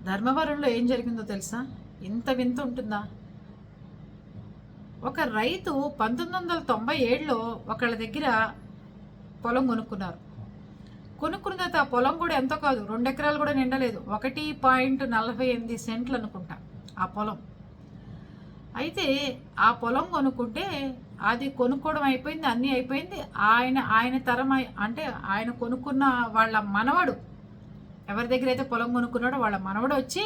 ధర్మవరంలో ఏం జరిగిందో తెలుసా? ఇంత వింత ఉంటుందా? ఒక రైతు 1997లో ఒకళ్ళ దగ్గర పొలం కొనుక్కున్నారు. కొనుక్కున్న తర్వాత ఆ పొలం కూడా ఎంతో కాదు, 2 ఎకరాలు కూడా నిండలేదు, 1.48 సెంట్లు అనుకుంటా ఆ పొలం. అయితే ఆ పొలం కొనుక్కుంటే అది కొనుక్కోవడం అయిపోయింది, అన్నీ అయిపోయింది. ఆయన తరం అంటే ఆయన కొనుక్కున్న వాళ్ళ మనవడు, ఎవరి దగ్గర అయితే పొలం కొనుక్కున్నాడో వాళ్ళ మనవడు వచ్చి,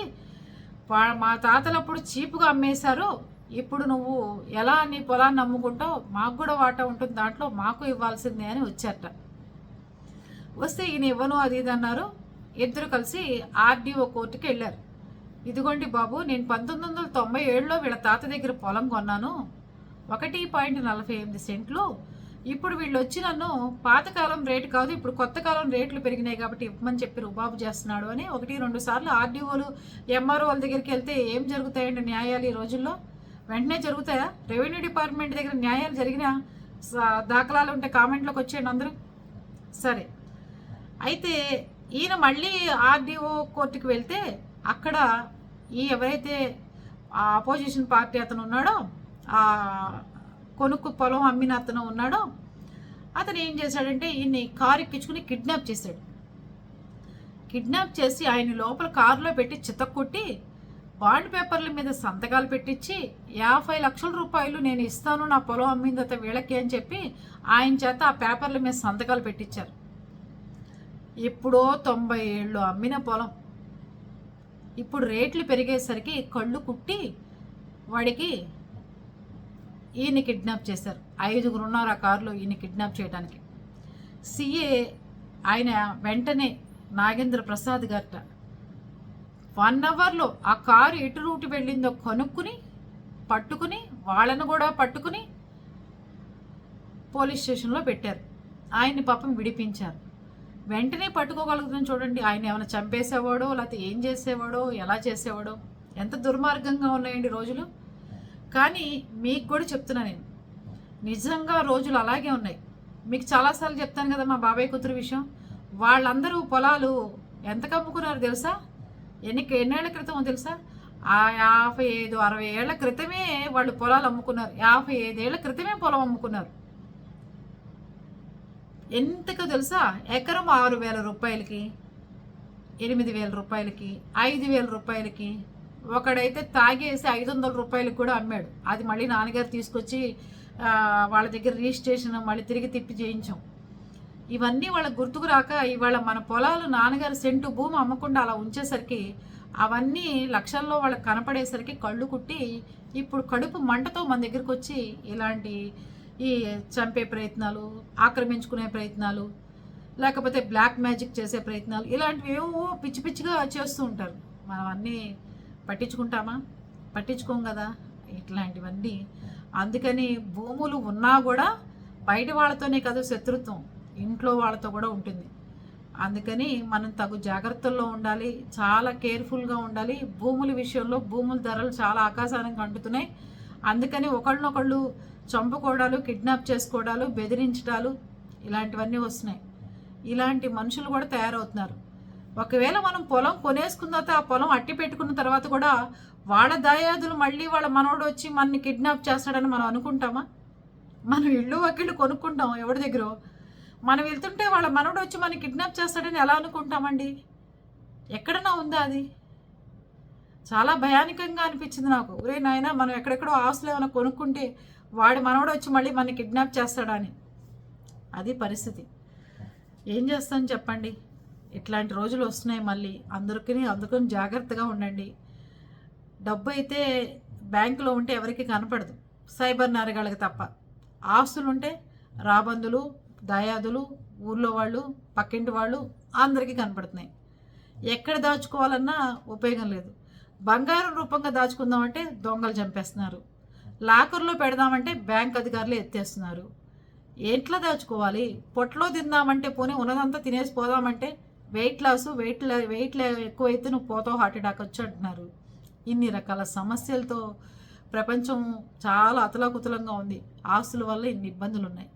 మా తాతలు అప్పుడు చీపుగా అమ్మేశారు, ఇప్పుడు నువ్వు ఎలా నీ పొలాన్ని అమ్ముకుంటావు, మాకు కూడా వాటా ఉంటుంది దాంట్లో, మాకు ఇవ్వాల్సిందే అని వచ్చారట. వస్తే ఈయన ఇవ్వను అది ఇది అన్నారు. ఇద్దరు కలిసి ఆర్డీఓ కోర్టుకి వెళ్ళారు. ఇదిగోండి బాబు, నేను 1997లో వీళ్ళ తాత దగ్గర పొలం కొన్నాను, 1.48 సెంట్లు. ఇప్పుడు వీళ్ళు వచ్చి నన్ను పాతకాలం రేటు కాదు, ఇప్పుడు కొత్త కాలం రేట్లు పెరిగినాయి కాబట్టి ఇవ్వమని చెప్పి రుబాబు చేస్తున్నాడు అని 1-2 సార్లు ఆర్డీఓలు ఎంఆర్ఓల దగ్గరికి వెళ్తే ఏం జరుగుతాయండి న్యాయాలు ఈ రోజుల్లో? వెంటనే జరుగుతాయా? రెవెన్యూ డిపార్ట్మెంట్ దగ్గర న్యాయాలు జరిగిన దాఖలాలు ఉంటే కామెంట్లోకి వచ్చేయండి అందరూ. సరే, అయితే ఈయన మళ్ళీ ఆర్డీఓ కోర్టుకి వెళ్తే అక్కడ ఎవరైతే ఆపోజిషన్ పార్టీ అతను ఉన్నాడో, ఆ కొనుక్కు పొలం అమ్మిన అతను ఉన్నాడో, అతను ఏం చేశాడంటే ఈయన్ని కారు ఎక్కించుకుని కిడ్నాప్ చేశాడు. కిడ్నాప్ చేసి ఆయన లోపల కారులో పెట్టి చితక్కొట్టి బాండ్ పేపర్ల మీద సంతకాలు పెట్టించి 50 లక్షల రూపాయలు నేను ఇస్తాను నా పొలం అమ్మిన తర్వాత వీళ్ళకి అని చెప్పి ఆయన చేత ఆ పేపర్ల మీద సంతకాలు పెట్టించారు. ఎప్పుడో 90 ఏళ్ళు అమ్మిన పొలం ఇప్పుడు రేట్లు పెరిగేసరికి కళ్ళు కుట్టి వాడికి ఈయన కిడ్నాప్ చేశారు. 5గురు ఉన్నారు ఆ కారులో ఈయన కిడ్నాప్ చేయడానికి. సిఏ ఆయన వెంటనే నాగేంద్ర ప్రసాద్ గారట 1 అవర్లో ఆ కారు ఎటు రూటు వెళ్ళిందో కనుక్కుని పట్టుకుని వాళ్ళను కూడా పట్టుకుని పోలీస్ స్టేషన్లో పెట్టారు. ఆయన్ని పాపం విడిపించారు. వెంటనే పట్టుకోగలుగుతాం చూడండి. ఆయన ఏమైనా చంపేసేవాడో లేకపోతే ఏం చేసేవాడో ఎలా చేసేవాడో, ఎంత దుర్మార్గంగా ఉన్నాయండి రోజులు. కానీ మీకు కూడా చెప్తున్నా, నేను నిజంగా రోజులు అలాగే ఉన్నాయి. మీకు చాలాసార్లు చెప్తాను కదా మా బాబాయ్ కూతురు విషయం. వాళ్ళందరూ పొలాలు ఎంతకు అమ్ముకున్నారు తెలుసా? ఎన్నేళ్ల క్రితమో తెలుసా? 55-60 ఏళ్ల క్రితమే వాళ్ళు పొలాలు అమ్ముకున్నారు. 55 ఏళ్ల క్రితమే పొలం అమ్ముకున్నారు. ఎంతకో తెలుసా? ఎకరం 6,000 రూపాయలకి, 8,000 రూపాయలకి, 5,000 రూపాయలకి. ఒకడైతే తాగేసి 500 రూపాయలకి కూడా అమ్మాడు. అది మళ్ళీ నాన్నగారు తీసుకొచ్చి వాళ్ళ దగ్గర రిజిస్ట్రేషన్ మళ్ళీ తిరిగి తిప్పి చేయించాం. ఇవన్నీ వాళ్ళకి గుర్తుకు రాక ఇవాళ మన పొలాలు నాన్నగారు సెంటు భూమి అమ్మకుండా అలా ఉంచేసరికి అవన్నీ లక్షల్లో వాళ్ళకి కనపడేసరికి కళ్ళు కుట్టి ఇప్పుడు కడుపు మంటతో మన దగ్గరికి వచ్చి ఇలాంటి ఈ చంపే ప్రయత్నాలు, ఆక్రమించుకునే ప్రయత్నాలు, లేకపోతే బ్లాక్ మ్యాజిక్ చేసే ప్రయత్నాలు, ఇలాంటివి ఏవో పిచ్చి పిచ్చిగా చేస్తూ ఉంటారు. మనం అన్నీ పట్టించుకుంటామా? పట్టించుకోం కదా ఇట్లాంటివన్నీ. అందుకని భూములు ఉన్నా కూడా బయట వాళ్ళతోనే కాదు శత్రుత్వం, ఇంట్లో వాళ్ళతో కూడా ఉంటుంది. అందుకని మనం తగు జాగ్రత్తల్లో ఉండాలి, చాలా కేర్ఫుల్గా ఉండాలి. భూముల విషయంలో భూముల ధరలు చాలా ఆకాశానికి అంటుతున్నాయి. అందుకని ఒకళ్ళనొకళ్ళు చంపుకోవడాలు, కిడ్నాప్ చేసుకోవడాలు, బెదిరించడాలు ఇలాంటివన్నీ వస్తున్నాయి. ఇలాంటి మనుషులు కూడా తయారవుతున్నారు. ఒకవేళ మనం పొలం కొనేసుకున్న తర్వాత ఆ పొలం అట్టి పెట్టుకున్న తర్వాత కూడా వాళ్ళ దాయాదులు మళ్ళీ వాళ్ళ మనవడు వచ్చి మనని కిడ్నాప్ చేస్తాడని మనం అనుకుంటామా? మనం ఇళ్ళు వకీళ్ళు కొనుక్కుంటాం ఎవరి దగ్గర, మనం వెళ్తుంటే వాళ్ళ మనవడు వచ్చి మనని కిడ్నాప్ చేస్తాడని ఎలా అనుకుంటామండి? ఎక్కడన్నా ఉందా అది? చాలా భయానకంగా అనిపించింది నాకు. ఒరే నాయన, మనం ఎక్కడెక్కడో ఆస్తులు ఏమైనా కొనుక్కుంటే వాడి మనవడు వచ్చి మళ్ళీ మనని కిడ్నాప్ చేస్తాడని. అది పరిస్థితి. ఏం చేస్తాను చెప్పండి? ఇట్లాంటి రోజులు వస్తున్నాయి మళ్ళీ. అందుకని జాగ్రత్తగా ఉండండి. డబ్బు అయితే బ్యాంకులో ఉంటే ఎవరికి కనపడదు, సైబర్ నేరగాళ్ళకి తప్ప. ఆస్తులు ఉంటే రాబందులు, దాయాదులు, ఊర్లో వాళ్ళు, పక్కింటి వాళ్ళు అందరికీ కనపడుతున్నాయి. ఎక్కడ దాచుకోవాలన్నా ఉపయోగం లేదు. బంగారం రూపంగా దాచుకుందామంటే దొంగలు చంపేస్తున్నారు. లాకర్లో పెడదామంటే బ్యాంక్ అధికారులు ఎత్తేస్తున్నారు. ఎట్లా దాచుకోవాలి? పొట్టలో తిందామంటే పోనీ ఉన్నదంతా తినేసి పోదామంటే వెయిట్ ఎక్కువైతే నువ్వు పోతావు, హార్ట్ అటాక్ వచ్చి అంటున్నారు. ఇన్ని రకాల సమస్యలతో ప్రపంచం చాలా అతలాకుతలంగా ఉంది. ఆస్తుల వల్ల ఇన్ని ఇబ్బందులు ఉన్నాయి.